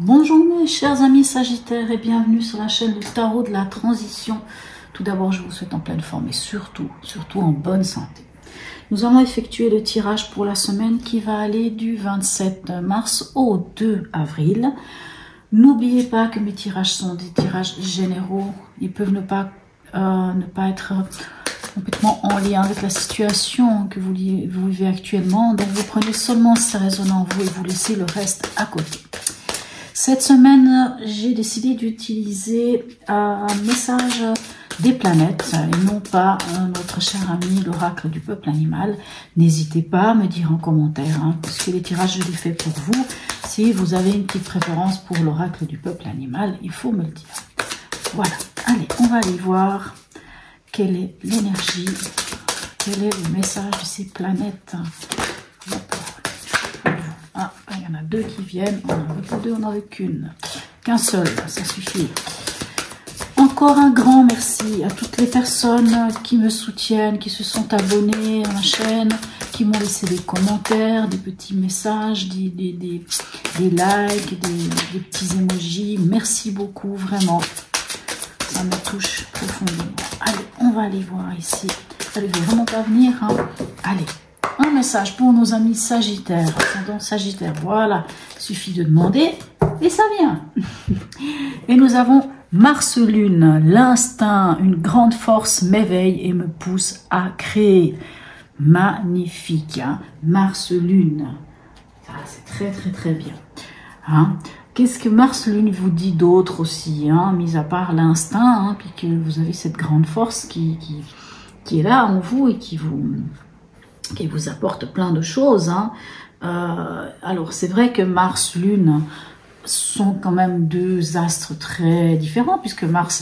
Bonjour mes chers amis Sagittaires et bienvenue sur la chaîne du Tarot de la Transition. Tout d'abord, je vous souhaite en pleine forme et surtout en bonne santé. Nous allons effectuer le tirage pour la semaine qui va aller du 27 mars au 2 avril. N'oubliez pas que mes tirages sont des tirages généraux. Ils peuvent ne pas être complètement en lien avec la situation que vous vivez actuellement. Donc vous prenez seulement ce qui résonne en vous et vous laissez le reste à côté. Cette semaine, j'ai décidé d'utiliser un message des planètes et non pas notre cher ami l'oracle du peuple animal. N'hésitez pas à me dire en commentaire, parce que les tirages je les fais pour vous. Si vous avez une petite préférence pour l'oracle du peuple animal, il faut me le dire. Voilà, allez, on va aller voir quelle est l'énergie, quel est le message de ces planètes. Ah, il y en a deux qui viennent, on n'en veut pas deux, on n'en veut qu'un seul, ça suffit. Encore un grand merci à toutes les personnes qui me soutiennent, qui se sont abonnées à ma chaîne, qui m'ont laissé des commentaires, des petits messages, des likes, des petits emojis. Merci beaucoup, vraiment. Ça me touche profondément. Allez, on va aller voir ici. Vous n'allez vraiment pas venir, hein. Allez. Un message pour nos amis Sagittaires, ascendant Sagittaire, voilà, il suffit de demander et ça vient. Et nous avons Mars-Lune, l'instinct, une grande force m'éveille et me pousse à créer. Magnifique, hein? Mars-Lune, c'est très bien. Hein? Qu'est-ce que Mars-Lune vous dit d'autre aussi, hein? Mis à part l'instinct, puis que vous avez cette grande force qui est là en vous et qui vous apporte plein de choses. Hein. Alors c'est vrai que Mars, Lune sont quand même deux astres très différents, puisque Mars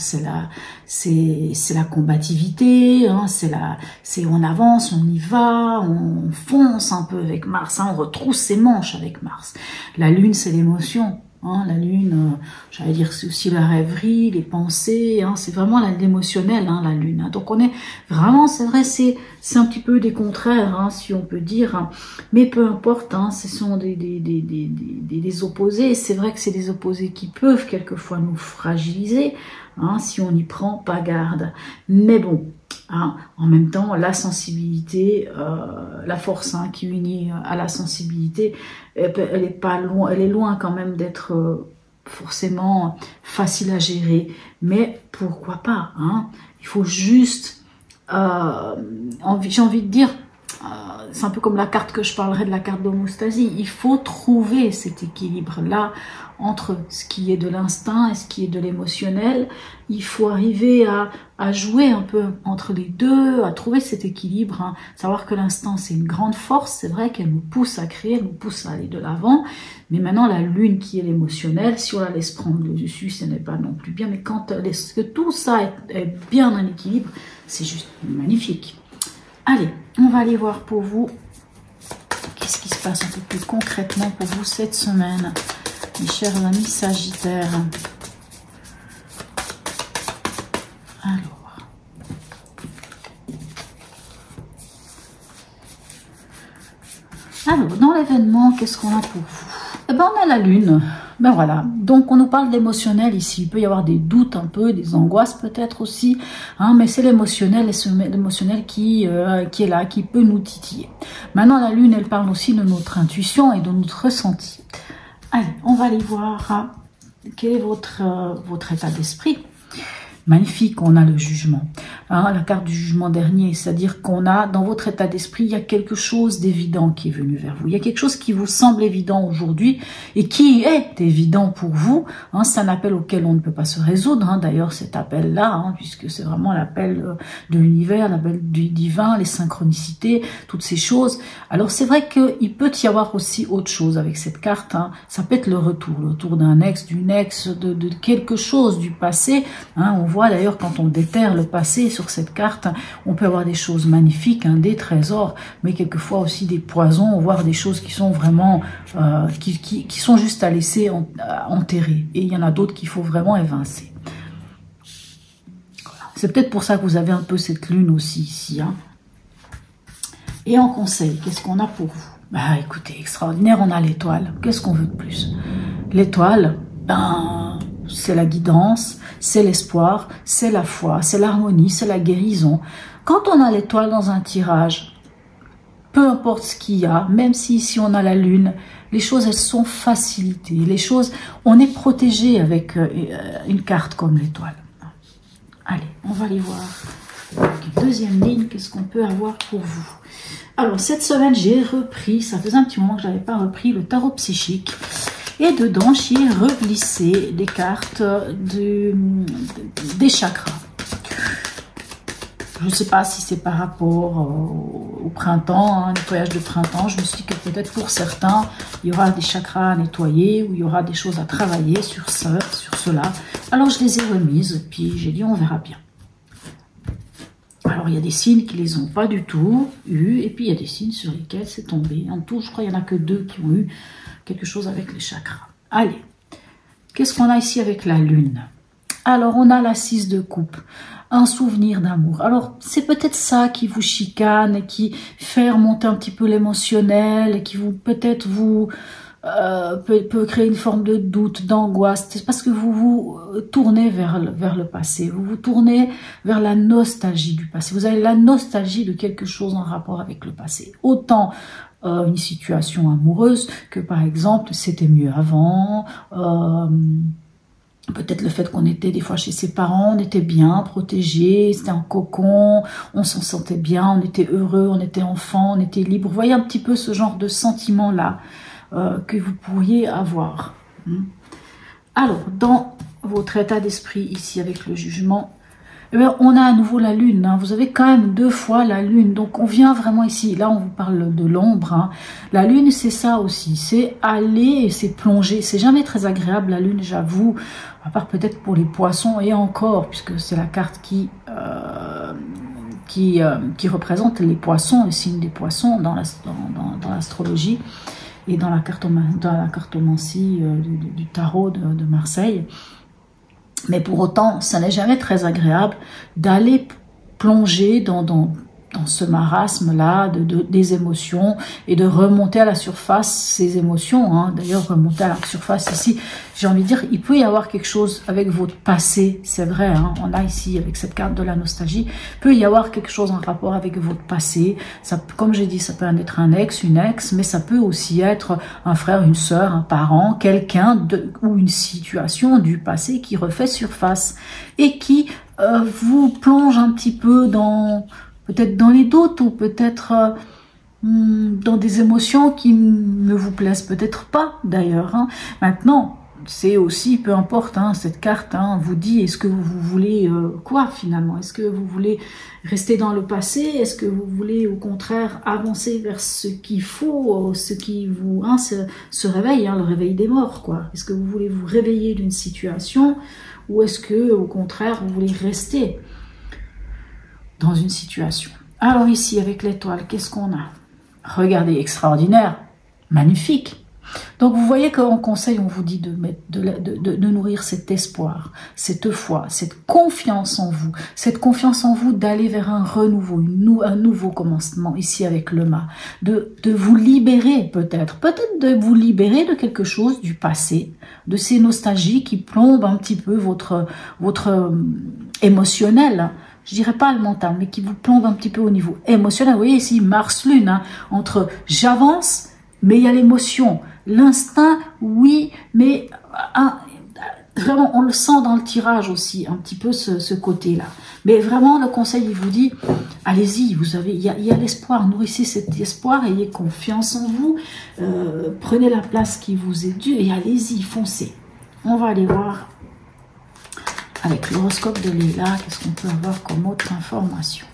c'est la combativité, hein, c'est on avance, on y va, on fonce un peu avec Mars, hein, on retrousse ses manches avec Mars. La Lune c'est l'émotion. Hein, la Lune, j'allais dire, c'est aussi la rêverie, les pensées, hein, c'est vraiment l'émotionnel, hein, la Lune. Hein. Donc on est vraiment, c'est vrai, c'est un petit peu des contraires, hein, si on peut dire, hein. Mais peu importe, hein, ce sont des opposés. C'est vrai que c'est des opposés qui peuvent quelquefois nous fragiliser, hein, si on n'y prend pas garde. Mais bon, hein, en même temps, la sensibilité, la force, hein, qui unit à la sensibilité, elle est pas loin, elle est loin quand même d'être forcément facile à gérer. Mais pourquoi pas, hein? Il faut juste, j'ai envie de dire, c'est un peu comme la carte que je parlerai de la carte d'homostasie. Il faut trouver cet équilibre-là entre ce qui est de l'instinct et ce qui est de l'émotionnel. Il faut arriver à jouer un peu entre les deux, à trouver cet équilibre. Hein. Savoir que l'instinct, c'est une grande force. C'est vrai qu'elle nous pousse à créer, elle nous pousse à aller de l'avant. Mais maintenant, la Lune qui est l'émotionnel, si on la laisse prendre le dessus, ce n'est pas non plus bien. Mais quand que tout ça est bien en équilibre, c'est juste magnifique. Allez, on va aller voir pour vous qu'est-ce qui se passe un peu plus concrètement pour vous cette semaine, mes chers amis Sagittaires. Alors, dans l'événement, qu'est-ce qu'on a pour vous? Eh ben, on a la Lune. Ben voilà, donc on nous parle d'émotionnel ici. Il peut y avoir des doutes un peu, des angoisses peut-être aussi, hein, mais c'est l'émotionnel, l'émotionnel qui est là, qui peut nous titiller. Maintenant, la Lune, elle parle aussi de notre intuition et de notre ressenti. Allez, on va aller voir, hein, quel est votre état d'esprit. Magnifique, on a le jugement, hein, la carte du jugement dernier, c'est-à-dire qu'on a dans votre état d'esprit, il y a quelque chose d'évident qui est venu vers vous. Il y a quelque chose qui vous semble évident aujourd'hui et qui est évident pour vous. Hein, c'est un appel auquel on ne peut pas se résoudre. Hein, d'ailleurs, cet appel-là, hein, puisque c'est vraiment l'appel de l'univers, l'appel du divin, les synchronicités, toutes ces choses. Alors c'est vrai qu'il peut y avoir aussi autre chose avec cette carte. Hein. Ça peut être le retour d'un ex, d'une ex, de quelque chose du passé. Hein, on voit d'ailleurs quand on déterre le passé sur cette carte, on peut avoir des choses magnifiques, hein, des trésors, mais quelquefois aussi des poisons, voire des choses qui sont vraiment, qui sont juste à laisser enterrer. Et il y en a d'autres qu'il faut vraiment évincer. Voilà. C'est peut-être pour ça que vous avez un peu cette lune aussi ici. Hein. Et en conseil, qu'est-ce qu'on a pour vous? Bah écoutez, extraordinaire, on a l'étoile. Qu'est-ce qu'on veut de plus? L'étoile, ben, c'est la guidance, c'est l'espoir, c'est la foi, c'est l'harmonie, c'est la guérison. Quand on a l'étoile dans un tirage, peu importe ce qu'il y a, même si ici on a la lune, les choses elles sont facilitées. Les choses, on est protégé avec une carte comme l'étoile. Allez, on va aller voir. Deuxième ligne, qu'est-ce qu'on peut avoir pour vous? Alors, cette semaine, j'ai repris, ça faisait un petit moment que je n'avais pas repris le tarot psychique. Et dedans, j'y ai reglissé des cartes des chakras. Je ne sais pas si c'est par rapport au printemps, un nettoyage de printemps. Je me suis dit que peut-être pour certains, il y aura des chakras à nettoyer ou il y aura des choses à travailler sur cela. Alors, je les ai remises, puis j'ai dit on verra bien. Alors, il y a des signes qui les ont pas du tout eu, et puis il y a des signes sur lesquels c'est tombé. En tout, je crois qu'il n'y en a que 2 qui ont eu quelque chose avec les chakras. Allez, qu'est-ce qu'on a ici avec la lune? Alors, on a la 6 de coupe, un souvenir d'amour. Alors, c'est peut-être ça qui vous chicane et qui fait remonter un petit peu l'émotionnel et qui vous peut-être vous peut créer une forme de doute, d'angoisse. C'est parce que vous vous tournez vers le passé, vous vous tournez vers la nostalgie du passé. Vous avez la nostalgie de quelque chose en rapport avec le passé. Autant une situation amoureuse que par exemple c'était mieux avant, peut-être le fait qu'on était des fois chez ses parents, on était bien protégé, c'était un cocon, on s'en sentait bien, on était heureux, on était enfant, on était libre. Vous voyez un petit peu ce genre de sentiment-là que vous pourriez avoir. Alors, dans votre état d'esprit ici avec le jugement, eh bien, on a à nouveau la lune. Hein. Vous avez quand même 2 fois la lune. Donc, on vient vraiment ici. Là, on vous parle de l'ombre. Hein. La lune, c'est ça aussi. C'est aller et c'est plonger. C'est jamais très agréable, la lune, j'avoue. À part peut-être pour les poissons et encore, puisque c'est la carte qui représente les poissons, le signe des poissons dans l'astrologie et dans la cartomancie du tarot de Marseille. Mais pour autant, ça n'est jamais très agréable d'aller plonger dans ce marasme-là des émotions et de remonter à la surface ces émotions. Hein. D'ailleurs, remonter à la surface ici, j'ai envie de dire, il peut y avoir quelque chose avec votre passé, c'est vrai. Hein. On a ici, avec cette carte de la nostalgie, peut y avoir quelque chose en rapport avec votre passé. Ça, comme j'ai dit, ça peut être un ex, une ex, mais ça peut aussi être un frère, une sœur, un parent, quelqu'un ou une situation du passé qui refait surface et qui vous plonge un petit peu peut-être dans les doutes ou peut-être dans des émotions qui ne vous plaisent peut-être pas d'ailleurs. Hein. Maintenant, c'est aussi, peu importe, hein, cette carte vous dit, est-ce que vous voulez quoi finalement? Est-ce que vous voulez rester dans le passé? Est-ce que vous voulez au contraire avancer vers ce qu'il faut, ce qui vous... ce réveil, le réveil des morts, quoi. Est-ce que vous voulez vous réveiller d'une situation ou est-ce que au contraire vous voulez rester dans une situation? Alors ici, avec l'étoile, qu'est-ce qu'on a? Regardez, extraordinaire, magnifique. Donc vous voyez qu'en conseil, on vous dit de nourrir cet espoir, cette foi, cette confiance en vous d'aller vers un renouveau, un nouveau commencement ici avec le mât, de vous libérer peut-être de vous libérer de quelque chose du passé, de ces nostalgies qui plombent un petit peu votre émotionnel. Je dirais pas le mental, mais qui vous plombe un petit peu au niveau émotionnel. Vous voyez ici, Mars-Lune, hein, entre j'avance, mais il y a l'émotion. L'instinct, oui, mais vraiment, on le sent dans le tirage aussi, un petit peu ce côté-là. Mais vraiment, le conseil, il vous dit, allez-y, il y a l'espoir, nourrissez cet espoir, ayez confiance en vous, prenez la place qui vous est due et allez-y, foncez. On va aller voir avec l'horoscope de Léla, qu'est-ce qu'on peut avoir comme autre information?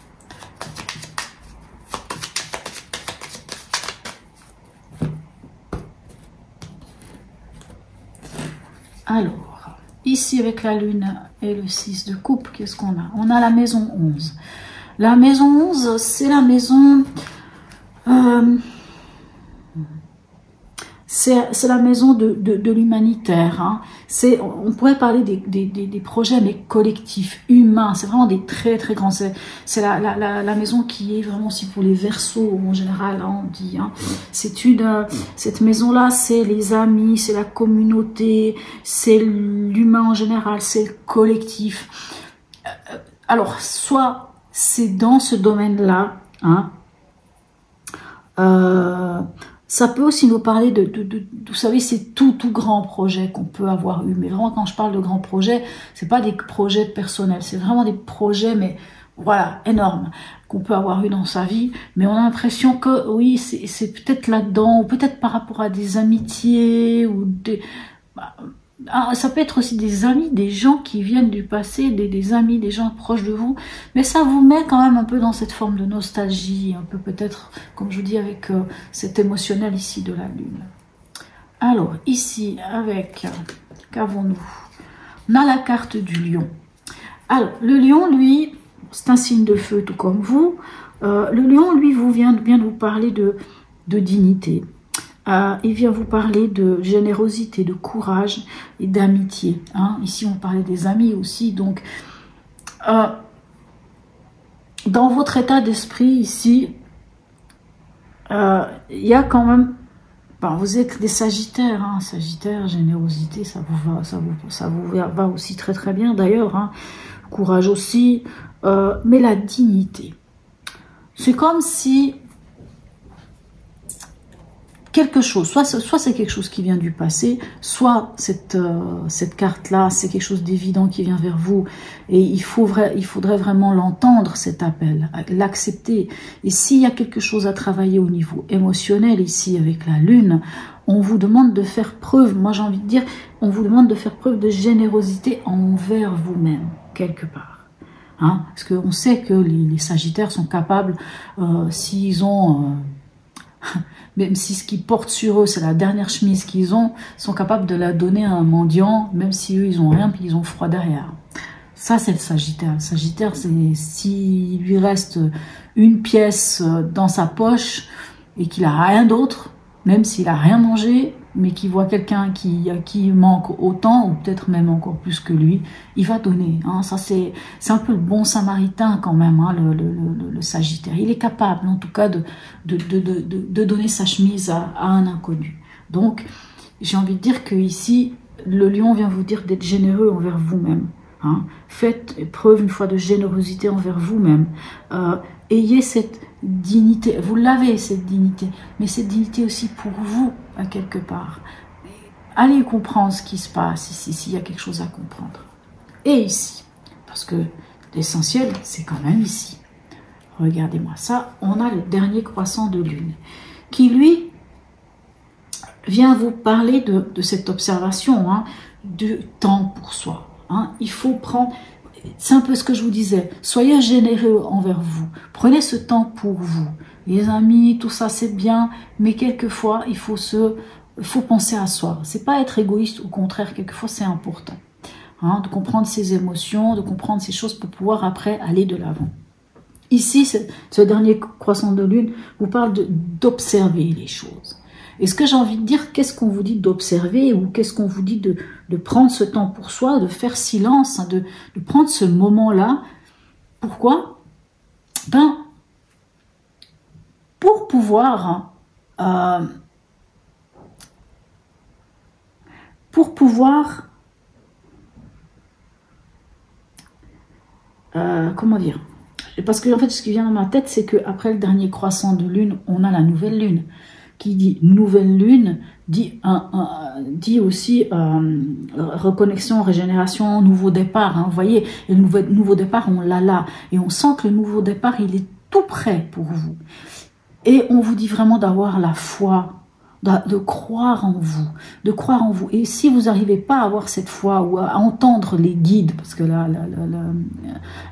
Alors, ici avec la lune et le 6 de coupe, qu'est-ce qu'on a? On a la maison 11. La maison 11, c'est la maison... c'est la maison de l'humanitaire. Hein. On pourrait parler des projets, mais collectifs, humains. C'est vraiment des très très grands. C'est la maison qui est vraiment aussi pour les Verseaux en général, hein, on dit. Hein. Cette maison-là, c'est les amis, c'est la communauté, c'est l'humain en général, c'est le collectif. Alors, soit c'est dans ce domaine-là, hein, ça peut aussi nous parler vous savez, c'est tout grand projet qu'on peut avoir eu. Mais vraiment, quand je parle de grands projets, c'est pas des projets personnels, c'est vraiment des projets, mais voilà, énormes, qu'on peut avoir eu dans sa vie. Mais on a l'impression que, oui, c'est peut-être là-dedans, ou peut-être par rapport à des amitiés, ou des... ça peut être aussi des amis, des gens qui viennent du passé, des amis, des gens proches de vous, mais ça vous met quand même un peu dans cette forme de nostalgie, un peu peut-être, comme je vous dis, avec cet émotionnel ici de la Lune. Alors, ici, avec, qu'avons-nous? On a la carte du lion. Alors, le lion, lui, c'est un signe de feu, tout comme vous. Le lion, lui, vient de vous parler de dignité. Il vient vous parler de générosité, de courage et d'amitié. Hein. Ici, on parlait des amis aussi. Donc, dans votre état d'esprit ici, il y a quand même... Bon, vous êtes des Sagittaires. Hein. Sagittaire, générosité, ça vous va aussi très très bien d'ailleurs. Hein. Courage aussi. Mais la dignité. C'est comme si... quelque chose, soit c'est quelque chose qui vient du passé, soit cette carte-là, c'est quelque chose d'évident qui vient vers vous, et il faudrait vraiment l'entendre, cet appel, l'accepter. Et s'il y a quelque chose à travailler au niveau émotionnel, ici, avec la Lune, on vous demande de faire preuve, moi j'ai envie de dire, on vous demande de faire preuve de générosité envers vous-même, quelque part. Hein, parce qu'on sait que les Sagittaires sont capables, s'ils ont... même si ce qu'ils portent sur eux, c'est la dernière chemise qu'ils ont, sont capables de la donner à un mendiant, même si eux, ils ont rien, puis ils ont froid derrière. Ça, c'est le Sagittaire. Le Sagittaire, c'est s'il lui reste une pièce dans sa poche et qu'il a rien d'autre, même s'il a rien mangé, mais qu'il voit quelqu'un qui manque autant, ou peut-être même encore plus que lui, il va donner. Hein. Ça, c'est un peu le bon samaritain quand même, hein, le Sagittaire. Il est capable, en tout cas, de donner sa chemise à un inconnu. Donc, j'ai envie de dire que ici, le lion vient vous dire d'être généreux envers vous-même. Hein. Faites preuve une fois de générosité envers vous-même. Ayez cette dignité, vous l'avez cette dignité, mais cette dignité aussi pour vous, à quelque part. Allez comprendre ce qui se passe ici, s'il y a quelque chose à comprendre. Et ici, parce que l'essentiel, c'est quand même ici. Regardez-moi ça, on a le dernier croissant de lune, qui lui vient vous parler de cette observation, hein, du temps pour soi. Hein. Il faut prendre... C'est un peu ce que je vous disais. Soyez généreux envers vous. Prenez ce temps pour vous. Les amis, tout ça, c'est bien. Mais quelquefois, il faut penser à soi. C'est pas être égoïste. Au contraire, quelquefois, c'est important. Hein, de comprendre ses émotions, de comprendre ces choses pour pouvoir après aller de l'avant. Ici, ce dernier croissant de lune vous parle d'observer les choses. Et ce que j'ai envie de dire, qu'est-ce qu'on vous dit d'observer, ou qu'est-ce qu'on vous dit de prendre ce temps pour soi, de faire silence, hein, de prendre ce moment-là. Pourquoi? Ben, pour pouvoir, comment dire? Parce que en fait, ce qui vient dans ma tête, c'est qu'après le dernier croissant de lune, on a la nouvelle lune. Qui dit nouvelle lune, dit aussi reconnexion, régénération, nouveau départ. Hein, vous voyez, et le nouveau départ, on l'a là. Et on sent que le nouveau départ, il est tout prêt pour vous. Et on vous dit vraiment d'avoir la foi, de croire en vous, de croire en vous. Et si vous n'arrivez pas à avoir cette foi ou à entendre les guides, parce que là,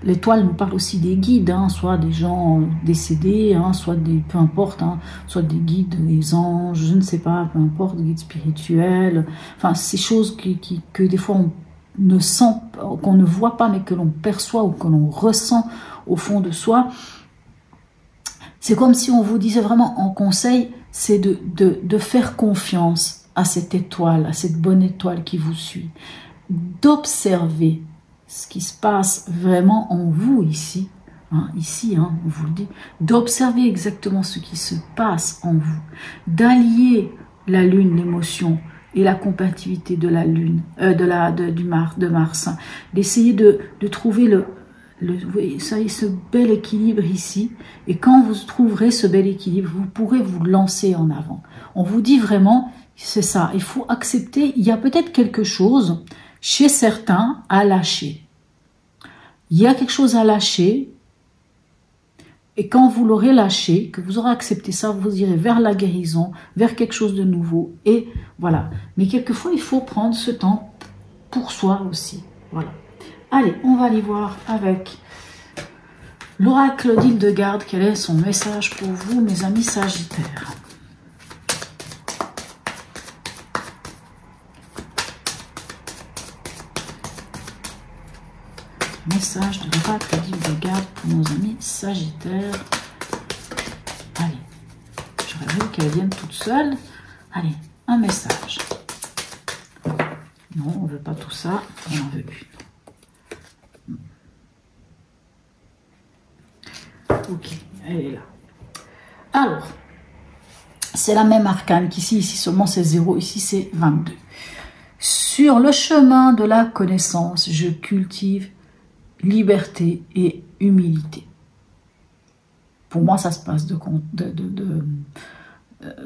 l'étoile nous parle aussi des guides, hein, soit des gens décédés, hein, soit peu importe, hein, soit des guides, des anges, je ne sais pas, peu importe, des guides spirituels, enfin ces choses que des fois on ne sent, qu'on ne voit pas, mais que l'on perçoit ou que l'on ressent au fond de soi. C'est comme si on vous disait vraiment en conseil, c'est de faire confiance à cette étoile, à cette bonne étoile qui vous suit, d'observer ce qui se passe vraiment en vous ici, on vous le dit, d'observer exactement ce qui se passe en vous, d'allier la lune, l'émotion et la compatibilité de la lune, de Mars, d'essayer de trouver ce bel équilibre ici, et quand vous trouverez ce bel équilibre, vous pourrez vous lancer en avant. On vous dit vraiment, c'est ça, il faut accepter, il y a peut-être quelque chose chez certains à lâcher. Il y a quelque chose à lâcher, et quand vous l'aurez lâché, que vous aurez accepté ça, vous irez vers la guérison, vers quelque chose de nouveau, et voilà. Mais quelquefois, il faut prendre ce temps pour soi aussi, voilà. Allez, on va aller voir avec l'oracle d'Hildegarde, quel est son message pour vous, mes amis Sagittaires. Message de l'oracle d'Hildegarde pour nos amis Sagittaires. Allez, j'aurais voulu qu'elles viennent toutes seules. Allez, un message. Non, on ne veut pas tout ça, on en veut une. Ok, elle est là. Alors, c'est la même arcane qu'ici, ici seulement c'est 0, ici c'est 22. Sur le chemin de la connaissance, je cultive liberté et humilité. Pour moi, ça se passe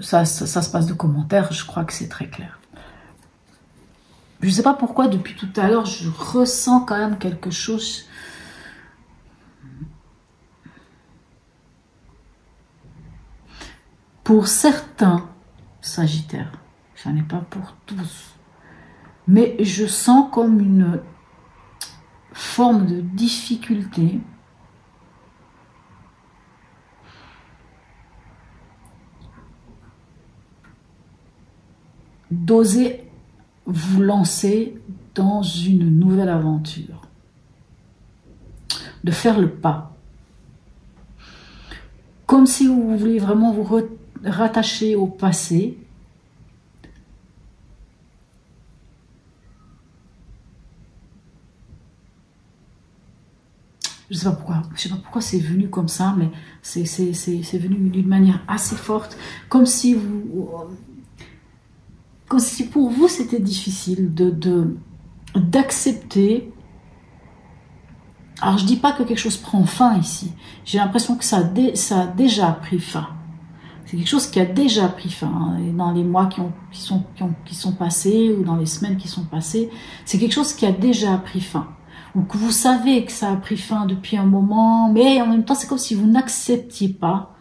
ça se passe de commentaires, je crois que c'est très clair. Je ne sais pas pourquoi, depuis tout à l'heure, je ressens quand même quelque chose. Pour certains Sagittaires, ça n'est pas pour tous, mais je sens comme une forme de difficulté d'oser vous lancer dans une nouvelle aventure, de faire le pas, comme si vous voulez vraiment vous rattacher au passé, je sais pas pourquoi c'est venu comme ça, mais c'est venu d'une manière assez forte, comme si pour vous c'était difficile d'accepter. Alors je dis pas que quelque chose prend fin ici, j'ai l'impression que ça a déjà pris fin. C'est quelque chose qui a déjà pris fin, et dans les mois qui sont passés, ou dans les semaines qui sont passées, c'est quelque chose qui a déjà pris fin. Ou que vous savez que ça a pris fin depuis un moment, mais en même temps, c'est comme si vous n'acceptiez pas,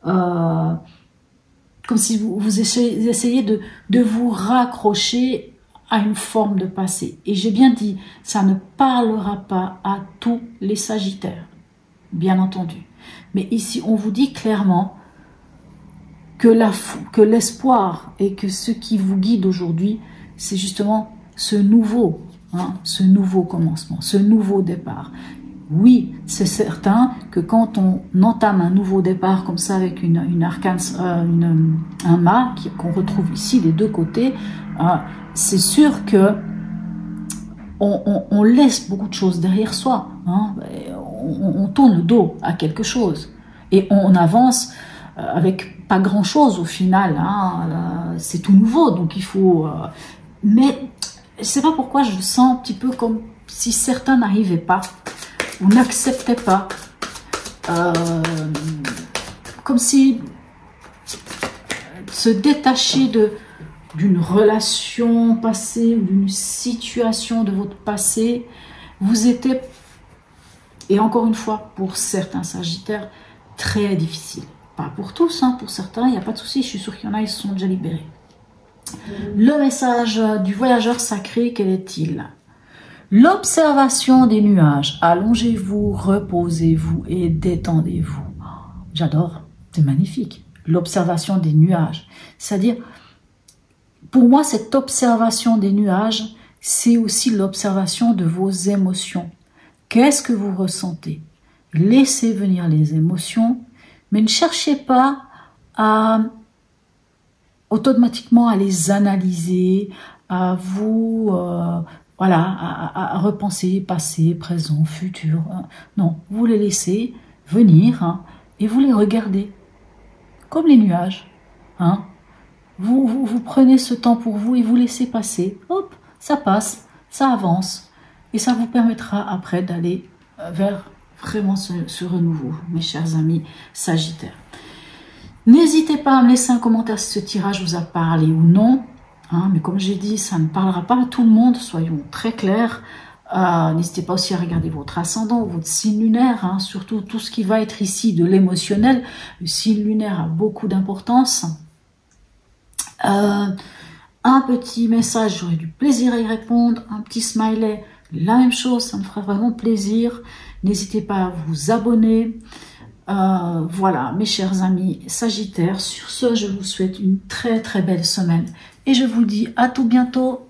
comme si vous essayez de vous raccrocher à une forme de passé. Et j'ai bien dit, ça ne parlera pas à tous les Sagittaires, bien entendu. Mais ici, on vous dit clairement que l'espoir et que ce qui vous guide aujourd'hui, c'est justement ce nouveau commencement, ce nouveau départ. Oui, c'est certain que quand on entame un nouveau départ comme ça avec une arcane, un mât qu'on retrouve ici des deux côtés, c'est sûr que on laisse beaucoup de choses derrière soi. On tourne le dos à quelque chose et on avance avec pas grand chose au final. C'est tout nouveau, donc il faut. Mais je sais pas pourquoi je sens un petit peu comme si certains n'arrivaient pas ou n'acceptaient pas, comme si se détacher d'une relation passée ou d'une situation de votre passé vous était, et encore une fois pour certains Sagittaires, très difficile. Pas pour tous, pour certains, il n'y a pas de souci, je suis sûre qu'il y en a, ils se sont déjà libérés. Le message du voyageur sacré, quel est-il? L'observation des nuages. Allongez-vous, reposez-vous et détendez-vous. J'adore, c'est magnifique. L'observation des nuages. C'est-à-dire, pour moi, cette observation des nuages, c'est aussi l'observation de vos émotions. Qu'est-ce que vous ressentez? Laissez venir les émotions, mais ne cherchez pas à automatiquement à les analyser, à vous, voilà, à repenser passé, présent, futur. Non, vous les laissez venir hein, et vous les regardez comme les nuages. Hein. Vous prenez ce temps pour vous et vous laissez passer. Hop, ça passe, ça avance. Et ça vous permettra après d'aller vers vraiment ce renouveau, mes chers amis Sagittaires. N'hésitez pas à me laisser un commentaire si ce tirage vous a parlé ou non. Hein, mais comme j'ai dit, ça ne parlera pas à tout le monde, soyons très clairs. N'hésitez pas aussi à regarder votre ascendant, votre signe lunaire, hein, surtout tout ce qui va être ici de l'émotionnel. Le signe lunaire a beaucoup d'importance. Un petit message, j'aurai du plaisir à y répondre. Un petit smiley, la même chose, ça me fera vraiment plaisir. N'hésitez pas à vous abonner. Voilà, mes chers amis Sagittaires, sur ce, je vous souhaite une très très belle semaine et je vous dis à tout bientôt.